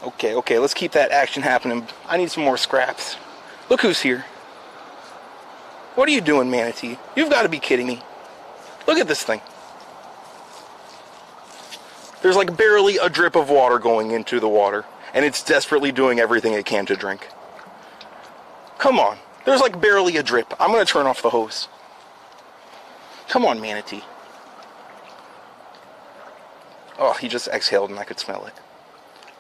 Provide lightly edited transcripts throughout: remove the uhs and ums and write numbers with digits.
Okay, okay, let's keep that action happening. I need some more scraps. Look who's here. What are you doing, Manatee? You've got to be kidding me. Look at this thing. There's like barely a drip of water going into the water, and it's desperately doing everything it can to drink. Come on. There's like barely a drip. I'm going to turn off the hose. Come on, Manatee. Oh, he just exhaled and I could smell it.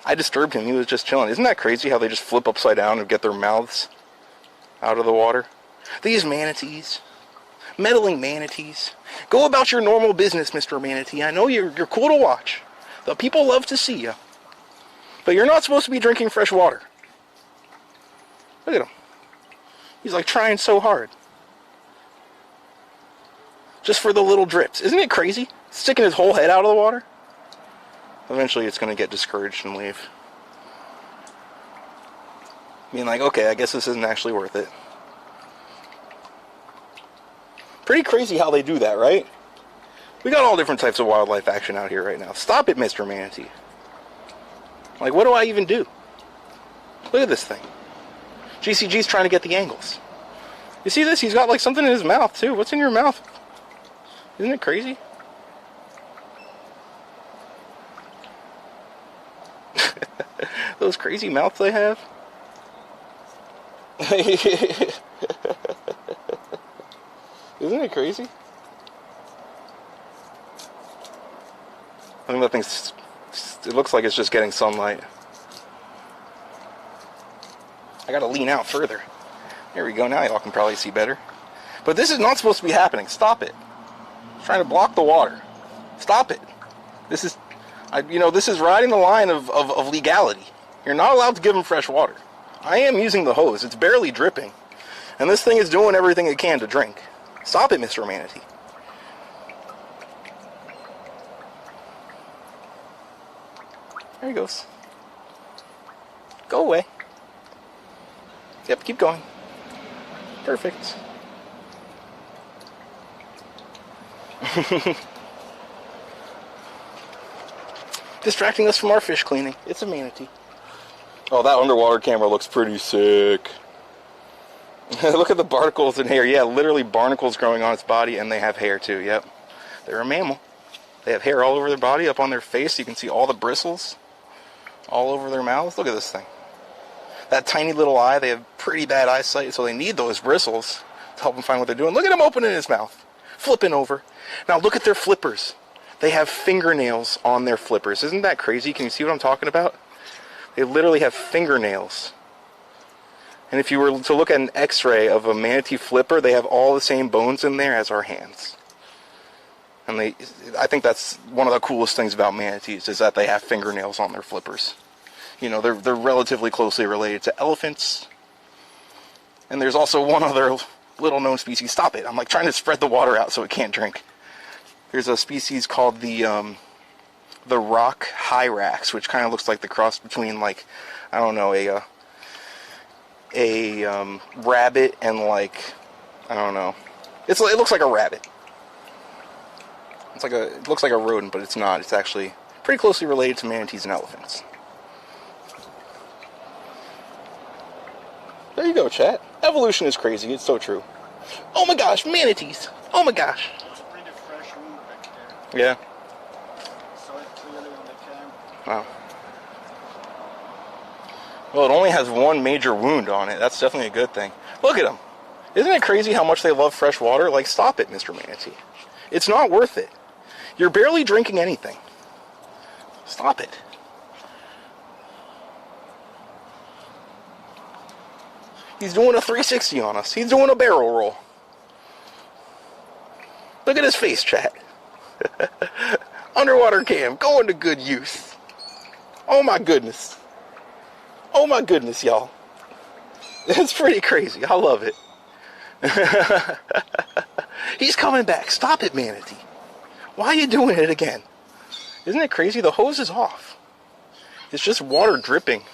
I disturbed him. He was just chilling. Isn't that crazy how they just flip upside down and get their mouths out of the water? These manatees. Meddling manatees. Go about your normal business, Mr. Manatee. I know you're cool to watch. The people love to see you. But you're not supposed to be drinking fresh water. Look at him. He's like trying so hard. Just for the little drips. Isn't it crazy? Sticking his whole head out of the water? Eventually it's going to get discouraged and leave. Being like, okay, I guess this isn't actually worth it. Pretty crazy how they do that, right? We got all different types of wildlife action out here right now. Stop it, Mr. Manatee. Like, what do I even do? Look at this thing. GCG's trying to get the angles. You see this? He's got like something in his mouth too. What's in your mouth? Isn't it crazy? Those crazy mouths they have. Isn't it crazy? I think that thing's, it looks like it's just getting sunlight. I gotta lean out further. There we go, now y'all can probably see better. But this is not supposed to be happening. Stop it. It's trying to block the water. Stop it. This is, this is riding the line of legality. You're not allowed to give them fresh water. I am using the hose. It's barely dripping. And this thing is doing everything it can to drink. Stop it, Mr. Manatee. There he goes. Go away. Yep, keep going. Perfect. Distracting us from our fish cleaning. It's a manatee. Oh, that underwater camera looks pretty sick. Look at the barnacles and hair. Yeah, literally barnacles growing on its body, and they have hair too. Yep. They're a mammal. They have hair all over their body, up on their face. You can see all the bristles all over their mouths. Look at this thing. That tiny little eye, they have pretty bad eyesight, so they need those bristles to help them find what they're doing. Look at him opening his mouth. Flipping over. Now look at their flippers. They have fingernails on their flippers. Isn't that crazy? Can you see what I'm talking about? They literally have fingernails. And if you were to look at an x-ray of a manatee flipper, they have all the same bones in there as our hands. And I think that's one of the coolest things about manatees, is that they have fingernails on their flippers. They're relatively closely related to elephants. And there's also one other little known species. Stop it. I'm like trying to spread the water out so it can't drink. There's a species called the Rock Hyrax, which kind of looks like the cross between, like, I don't know, a rabbit and, like, I don't know. It looks like a rabbit. It looks like a rodent, but it's not. It's actually pretty closely related to manatees and elephants. There you go, chat. Evolution is crazy. It's so true. Oh my gosh, manatees. Oh my gosh. It's pretty fresh wound back there. Yeah. Saw it clearly on the cam. Wow. Well, it only has one major wound on it. That's definitely a good thing. Look at them. Isn't it crazy how much they love fresh water? Like, stop it, Mr. Manatee. It's not worth it. You're barely drinking anything. Stop it. He's doing a 360 on us. He's doing a barrel roll. Look at his face, chat. Underwater cam, going to good use. Oh my goodness. Oh my goodness, y'all. It's pretty crazy. I love it. He's coming back. Stop it, Manatee. Why are you doing it again? Isn't it crazy? The hose is off. It's just water dripping.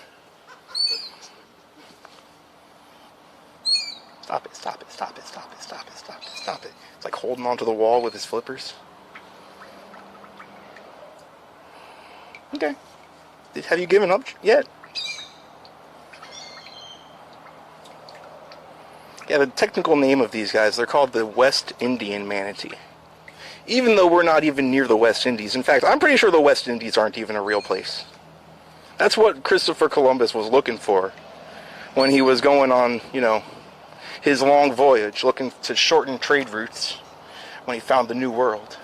Stop it, stop it, stop it, stop it, stop it, stop it, stop it. It's like holding onto the wall with his flippers. Okay. Have you given up yet? Yeah, the technical name of these guys, they're called the West Indian manatee. Even though we're not even near the West Indies. In fact, I'm pretty sure the West Indies aren't even a real place. That's what Christopher Columbus was looking for when he was going on, you know, his long voyage, looking to shorten trade routes when he found the New World.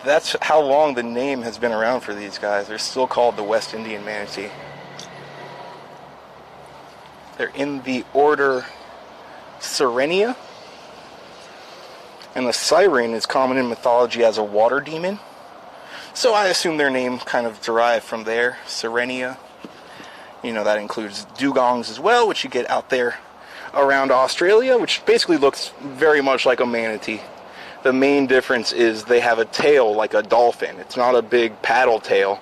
That's how long the name has been around for these guys. They're still called the West Indian manatee. They're in the order Sirenia. And the siren is common in mythology as a water demon. So I assume their name kind of derived from there, Sirenia. You know, that includes dugongs as well, which you get out there around Australia, which basically looks very much like a manatee. The main difference is they have a tail like a dolphin. It's not a big paddle tail.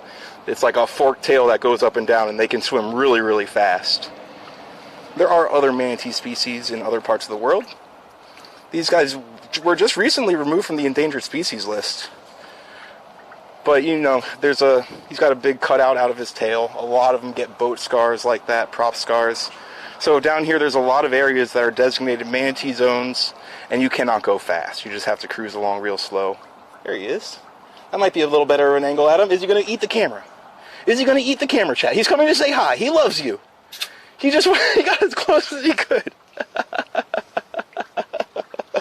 It's like a forked tail that goes up and down, and they can swim really, really fast. There are other manatee species in other parts of the world. These guys were just recently removed from the endangered species list. But, you know, he's got a big cutout out of his tail. A lot of them get boat scars like that, prop scars. So down here there's a lot of areas that are designated manatee zones, and you cannot go fast. You just have to cruise along real slow. There he is. That might be a little better of an angle at him. Is he going to eat the camera? Is he going to eat the camera, chat? He's coming to say hi. He loves you. He got as close as he could.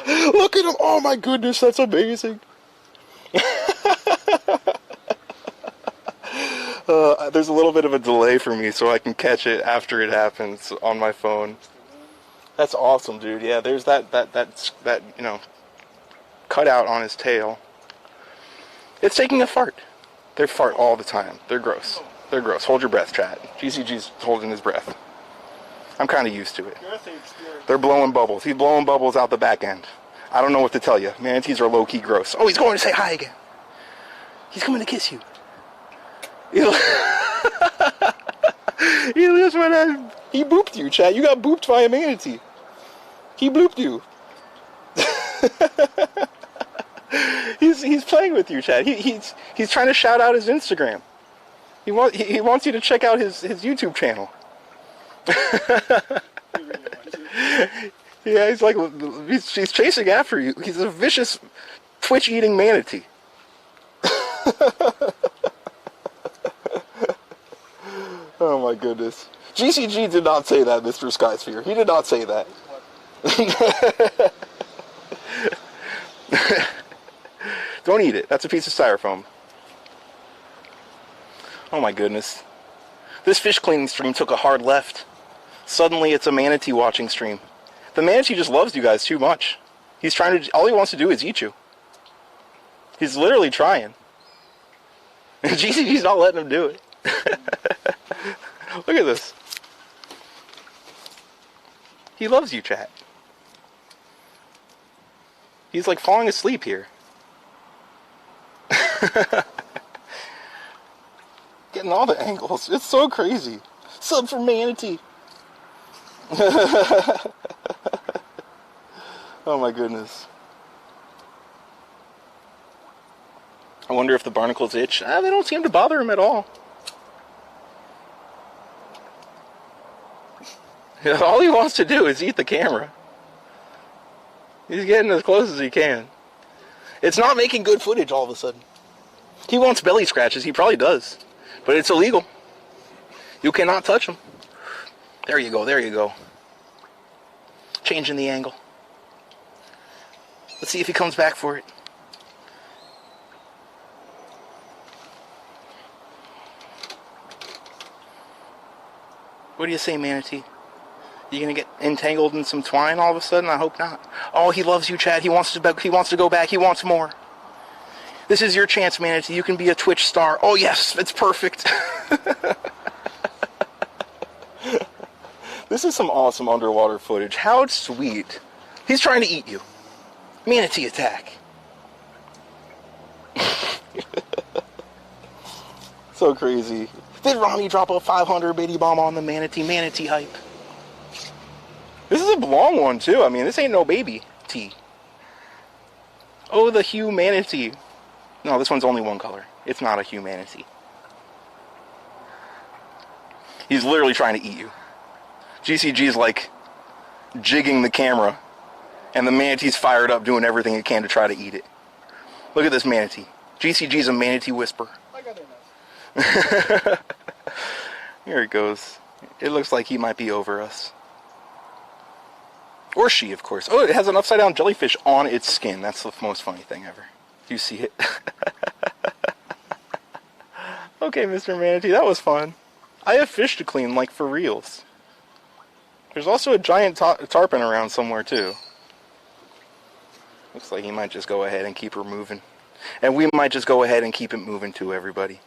Look at him. Oh my goodness, that's amazing. There's a little bit of a delay for me, so I can catch it after it happens on my phone. That's awesome, dude. Yeah, there's that you know, cutout on his tail. It's taking a fart. They fart all the time. They're gross. They're gross. Hold your breath, chat. GCG's holding his breath. I'm kind of used to it. They're blowing bubbles. He's blowing bubbles out the back end. I don't know what to tell you. Manatees are low-key gross. Oh, he's going to say hi again. He's coming to kiss you. He just went out. He booped you, chat. You got booped by a manatee. He blooped you. He's playing with you, chat. He's trying to shout out his Instagram. He wants you to check out his YouTube channel. Yeah, he's like, he's chasing after you. He's a vicious Twitch-eating manatee. Oh my goodness. GCG did not say that, Mr. Skysphere. He did not say that. Don't eat it. That's a piece of styrofoam. Oh my goodness. This fish cleaning stream took a hard left. Suddenly it's a manatee watching stream. The manatee just loves you guys too much. All he wants to do is eat you. He's literally trying. GCG's not letting him do it. Look at this. He loves you, chat. He's like falling asleep here. Getting all the angles. It's so crazy. Sub for manatee. Oh my goodness. I wonder if the barnacles itch. They don't seem to bother him at all. All he wants to do is eat the camera. He's getting as close as he can. It's not making good footage all of a sudden. He wants belly scratches. He probably does. But it's illegal. You cannot touch him. There you go. There you go. Changing the angle. Let's see if he comes back for it. What do you say, manatee? You gonna get entangled in some twine all of a sudden? I hope not. Oh, he loves you, Chad. He wants to go back. He wants more. This is your chance, manatee. You can be a Twitch star. Oh yes, it's perfect. This is some awesome underwater footage. How sweet. He's trying to eat you. Manatee attack. So crazy. Did Ronnie drop a 500 bitty bomb on the manatee hype? This is a long one too. I mean, this ain't no baby tea. Oh, the hue manatee. No, this one's only one color. It's not a hue manatee. He's literally trying to eat you. GCG's like jigging the camera, and the manatee's fired up doing everything it can to try to eat it. Look at this manatee. GCG's a manatee whisperer. I got enough. Here it goes. It looks like he might be over us. Or she, of course. Oh, it has an upside down jellyfish on its skin. That's the most funny thing ever. Do you see it? Okay, Mr. Manatee, that was fun. I have fish to clean, like for reals. There's also a giant tarpon around somewhere, too. Looks like he might just go ahead and keep her moving. And we might just go ahead and keep it moving, too, everybody.